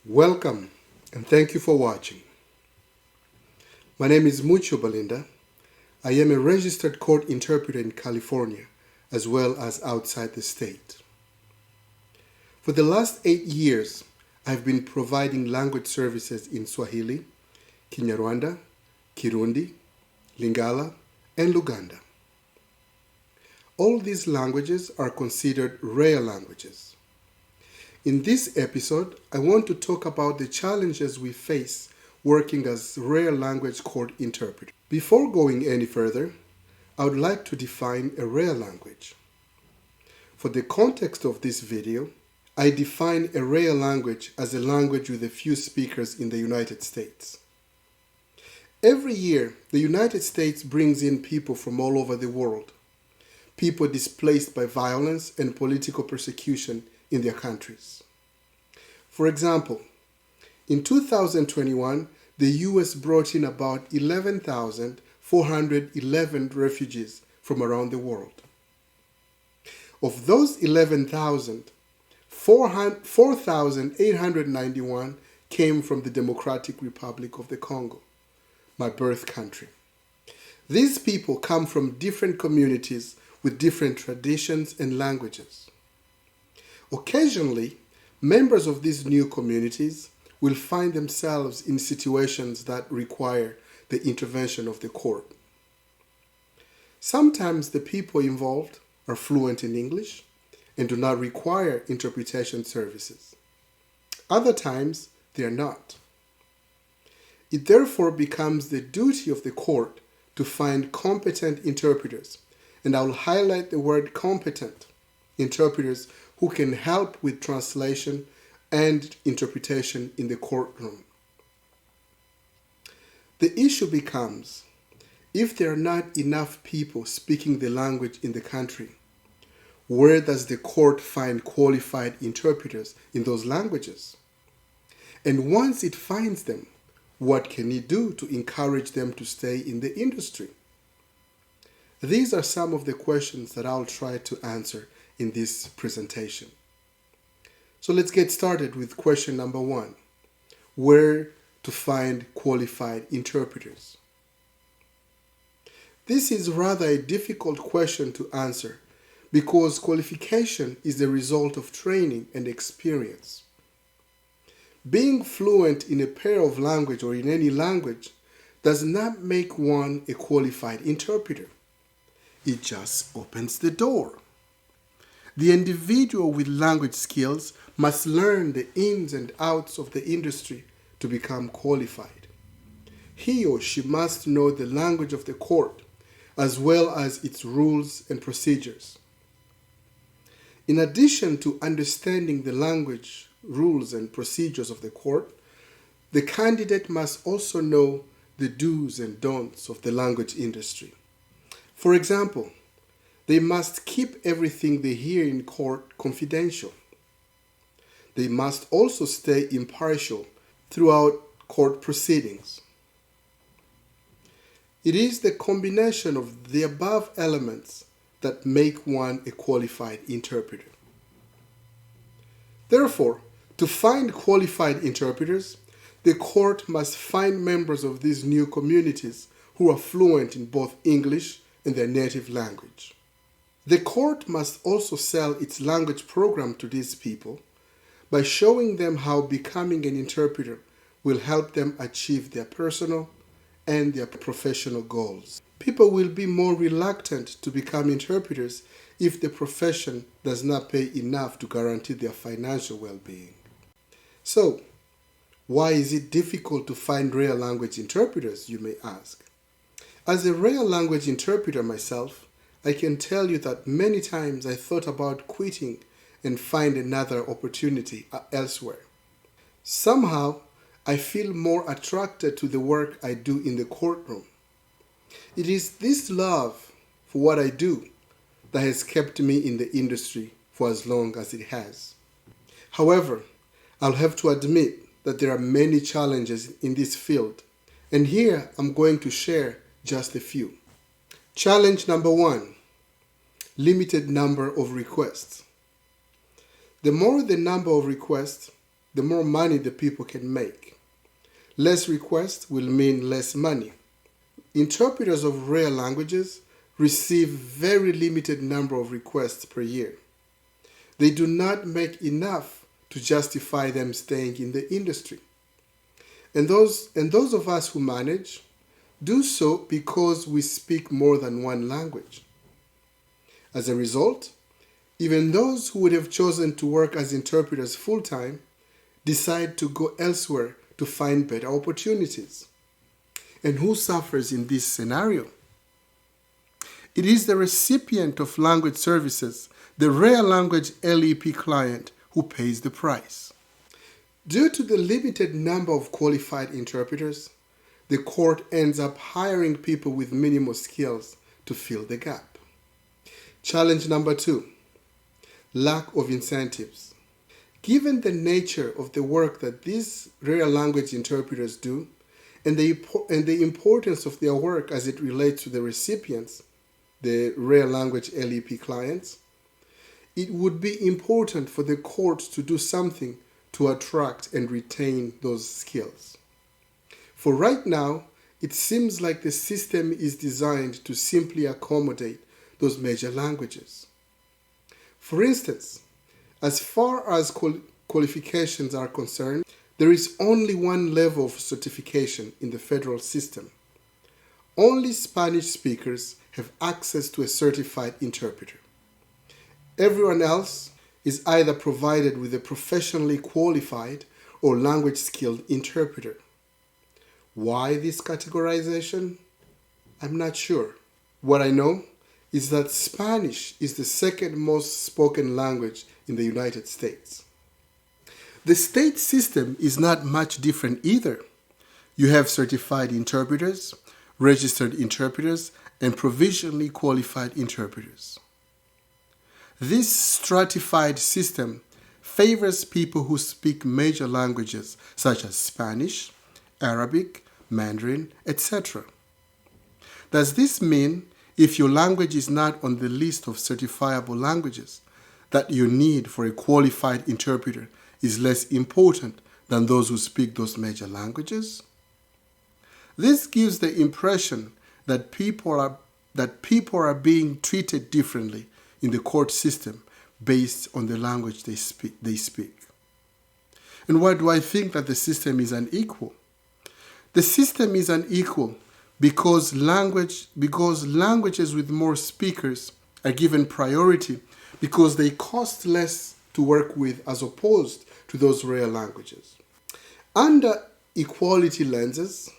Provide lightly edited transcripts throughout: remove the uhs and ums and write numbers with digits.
Welcome and thank you for watching. My name is Mucyo Balinda. I am a registered court interpreter in California as well as outside the state. For the last 8 years, I've been providing language services in Swahili, Kinyarwanda, Kirundi, Lingala, and Luganda. All these languages are considered rare languages. In this episode, I want to talk about the challenges we face working as rare language court interpreter. Before going any further, I would like to define a rare language. For the context of this video, I define a rare language as a language with a few speakers in the United States. Every year, the United States brings in people from all over the world, people displaced by violence and political persecution in their countries. For example, in 2021, the US brought in about 11,411 refugees from around the world. Of those 11,000, 4,891 came from the Democratic Republic of the Congo, my birth country. These people come from different communities with different traditions and languages. Occasionally, members of these new communities will find themselves in situations that require the intervention of the court. Sometimes the people involved are fluent in English and do not require interpretation services. Other times, they are not. It therefore becomes the duty of the court to find competent interpreters, and I will highlight the word competent interpreters who can help with translation and interpretation in the courtroom. The issue becomes, if there are not enough people speaking the language in the country, where does the court find qualified interpreters in those languages? And once it finds them, what can it do to encourage them to stay in the industry? These are some of the questions that I'll try to answer in this presentation. So let's get started with question number 1. Where to find qualified interpreters? This is rather a difficult question to answer because qualification is the result of training and experience. Being fluent in a pair of language or in any language does not make one a qualified interpreter. It just opens the door. The individual with language skills must learn the ins and outs of the industry to become qualified. He or she must know the language of the court as well as its rules and procedures. In addition to understanding the language, rules, and procedures of the court, the candidate must also know the do's and don'ts of the language industry. For example, they must keep everything they hear in court confidential. They must also stay impartial throughout court proceedings. It is the combination of the above elements that make one a qualified interpreter. Therefore, to find qualified interpreters, the court must find members of these new communities who are fluent in both English and their native language. The court must also sell its language program to these people by showing them how becoming an interpreter will help them achieve their personal and their professional goals. People will be more reluctant to become interpreters if the profession does not pay enough to guarantee their financial well-being. So, why is it difficult to find rare language interpreters, you may ask? As a rare language interpreter myself, I can tell you that many times I thought about quitting and find another opportunity elsewhere. Somehow, I feel more attracted to the work I do in the courtroom. It is this love for what I do that has kept me in the industry for as long as it has. However, I'll have to admit that there are many challenges in this field, and here I'm going to share just a few. Challenge number 1, limited number of requests. The more the number of requests, the more money the people can make. Less requests will mean less money. Interpreters of rare languages receive very limited number of requests per year. They do not make enough to justify them staying in the industry. And those of us who manage do so because we speak more than one language. As a result, even those who would have chosen to work as interpreters full-time decide to go elsewhere to find better opportunities. And who suffers in this scenario? It is the recipient of language services, the rare language LEP client, who pays the price. Due to the limited number of qualified interpreters, the court ends up hiring people with minimal skills to fill the gap. Challenge number 2, lack of incentives. Given the nature of the work that these rare language interpreters do, and the importance of their work as it relates to the recipients, the rare language LEP clients, it would be important for the courts to do something to attract and retain those skills. For right now, it seems like the system is designed to simply accommodate those major languages. For instance, as far as qualifications are concerned, there is only one level of certification in the federal system. Only Spanish speakers have access to a certified interpreter. Everyone else is either provided with a professionally qualified or language-skilled interpreter. Why this categorization? I'm not sure. What I know is that Spanish is the second most spoken language in the United States. The state system is not much different either. You have certified interpreters, registered interpreters, and provisionally qualified interpreters. This stratified system favors people who speak major languages such as Spanish, Arabic, Mandarin, etc. Does this mean if your language is not on the list of certifiable languages, that your need for a qualified interpreter is less important than those who speak those major languages? This gives the impression that people are being treated differently in the court system based on the language they speak. And why do I think that the system is unequal? The system is unequal because languages with more speakers are given priority because they cost less to work with as opposed to those rare languages. Under equality lenses,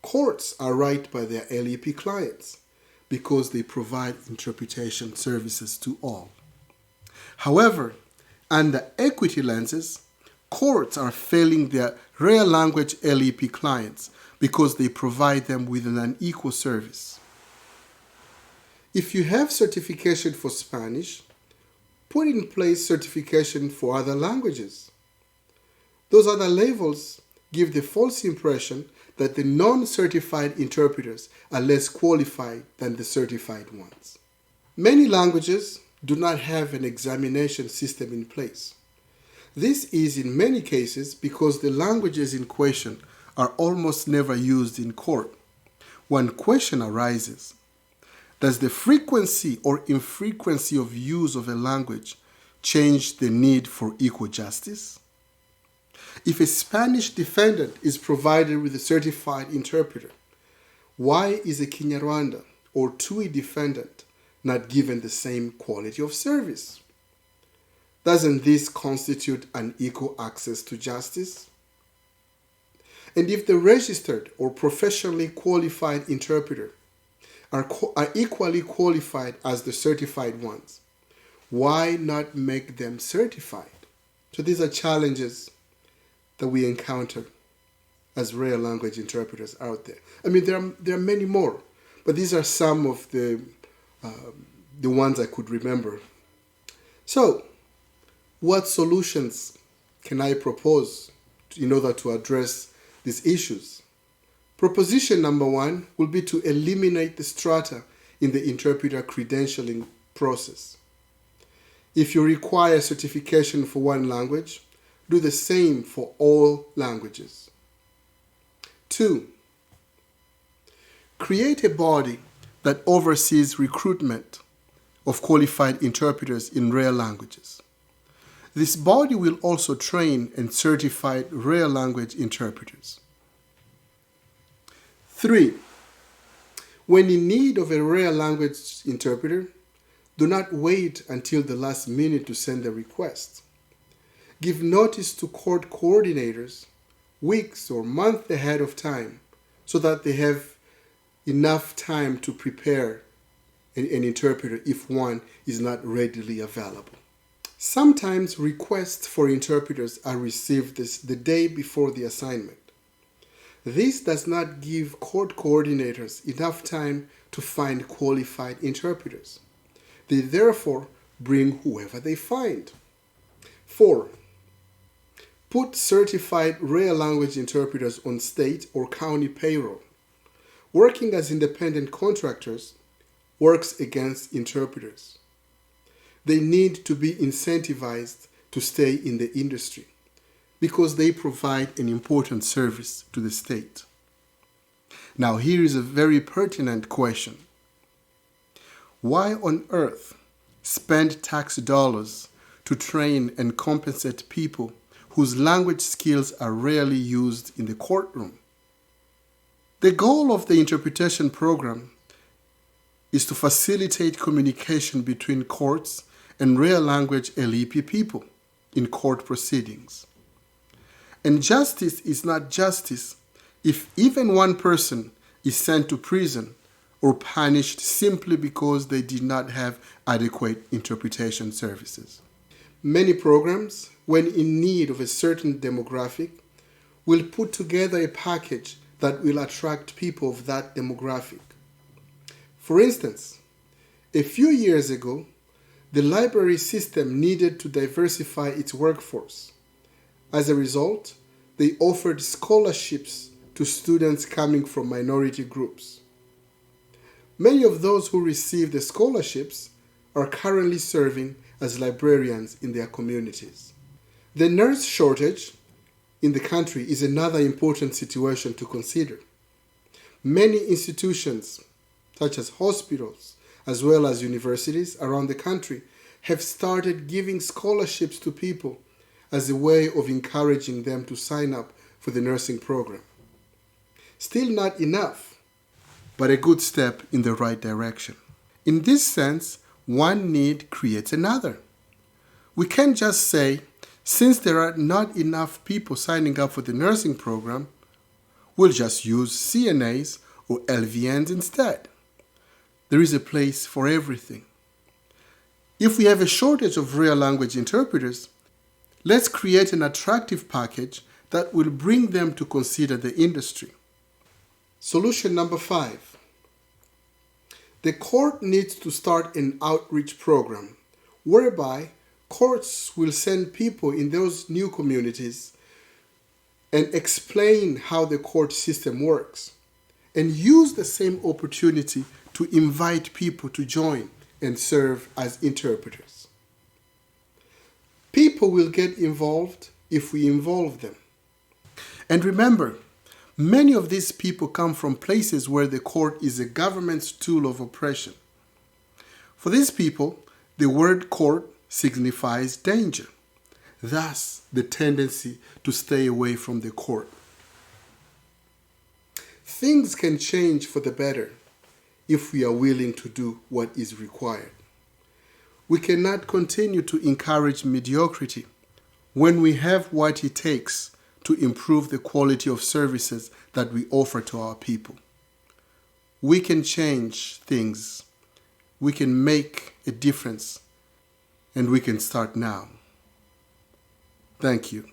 courts are right by their LEP clients because they provide interpretation services to all. However, under equity lenses, courts are failing their rare language LEP clients because they provide them with an unequal service. If you have certification for Spanish, put in place certification for other languages. Those other levels give the false impression that the non-certified interpreters are less qualified than the certified ones. Many languages do not have an examination system in place. This is in many cases because the languages in question are almost never used in court. One question arises: does the frequency or infrequency of use of a language change the need for equal justice? If a Spanish defendant is provided with a certified interpreter, why is a Kinyarwanda or Tui defendant not given the same quality of service? Doesn't this constitute unequal access to justice? And if the registered or professionally qualified interpreter are equally qualified as the certified ones, why not make them certified? So these are challenges that we encounter as rare language interpreters out there. I mean, there are many more, but these are some of the ones I could remember. So, what solutions can I propose in order to address these issues? Proposition number 1 will be to eliminate the strata in the interpreter credentialing process. If you require certification for one language, do the same for all languages. 2. Create a body that oversees recruitment of qualified interpreters in rare languages. This body will also train and certify rare language interpreters. 3. When in need of a rare language interpreter, do not wait until the last minute to send a request. Give notice to court coordinators weeks or months ahead of time so that they have enough time to prepare an interpreter if one is not readily available. Sometimes requests for interpreters are received the day before the assignment. This does not give court coordinators enough time to find qualified interpreters. They therefore bring whoever they find. 4. Put certified rare language interpreters on state or county payroll. Working as independent contractors works against interpreters. They need to be incentivized to stay in the industry because they provide an important service to the state. Now here is a very pertinent question. Why on earth spend tax dollars to train and compensate people whose language skills are rarely used in the courtroom? The goal of the interpretation program is to facilitate communication between courts and rare language LEP people in court proceedings. And justice is not justice if even one person is sent to prison or punished simply because they did not have adequate interpretation services. Many programs, when in need of a certain demographic, will put together a package that will attract people of that demographic. For instance, a few years ago, the library system needed to diversify its workforce. As a result, they offered scholarships to students coming from minority groups. Many of those who received the scholarships are currently serving as librarians in their communities. The nurse shortage in the country is another important situation to consider. Many institutions, such as hospitals, as well as universities around the country, have started giving scholarships to people as a way of encouraging them to sign up for the nursing program. Still not enough, but a good step in the right direction. In this sense, one need creates another. We can't just say, since there are not enough people signing up for the nursing program, we'll just use CNAs or LVNs instead. There is a place for everything. If we have a shortage of rare language interpreters, let's create an attractive package that will bring them to consider the industry. Solution number 5. The court needs to start an outreach program whereby courts will send people in those new communities and explain how the court system works and use the same opportunity to invite people to join and serve as interpreters. People will get involved if we involve them. And remember, many of these people come from places where the court is a government's tool of oppression. For these people, the word court signifies danger, thus the tendency to stay away from the court. Things can change for the better if we are willing to do what is required. We cannot continue to encourage mediocrity when we have what it takes to improve the quality of services that we offer to our people. We can change things. We can make a difference. And we can start now. Thank you.